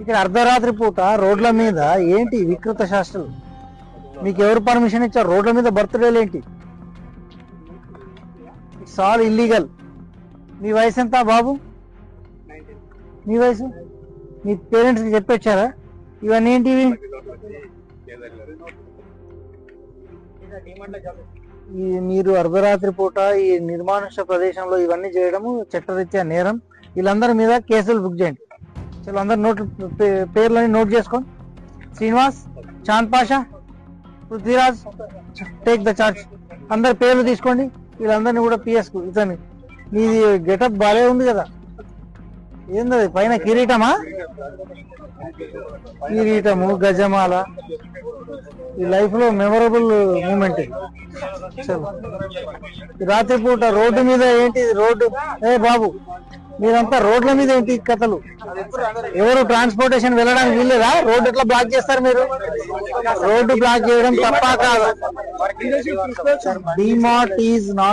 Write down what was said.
ఇక్కడ అర్ధరాత్రి పూట రోడ్ల మీద ఏంటి వికృత శాస్త్రాలు? మీకు ఎవరు పర్మిషన్ ఇచ్చారు? రోడ్ల మీద బర్త్డేలు ఏంటి? It's all illegal. మీ వయసు ఎంత బాబు? మీ వయసు? మీ పేరెంట్స్కి చెప్పొచ్చారా ఇవన్నీ ఏంటివి? మీరు అర్ధరాత్రి పూట ఈ నిర్మానుష్య ప్రదేశంలో ఇవన్నీ చేయడము చట్టరీత్యా నేరం. వీళ్ళందరి మీద కేసులు బుక్ చేయండి. చలో అందరు పేర్లని నోట్ చేసుకోండి. Srinivas, Chand Pasha, Prithviraj, take the charge. అందరి పేర్లు తీసుకోండి. వీళ్ళందరినీ కూడా పిఎస్కు. ఇతని మీది గెటప్ బాగా ఉంది కదా, ఏంది పైన కిరీటమా? కిరీటము, గజమాల. ఈ లైఫ్ లో మెమొరబుల్ మూమెంట్. రాత్రిపూట రోడ్డు మీద ఏంటి? రోడ్డు బాబు మీరంతా రోడ్ల మీద ఏంటి కథలు? ఎవరు ట్రాన్స్పోర్టేషన్ వెళ్ళడానికి వీల్లేదా? రోడ్డు ఎట్లా బ్లాక్ చేస్తారు మీరు? రోడ్డు బ్లాక్ చేయడం తప్ప కాదు. DMart is not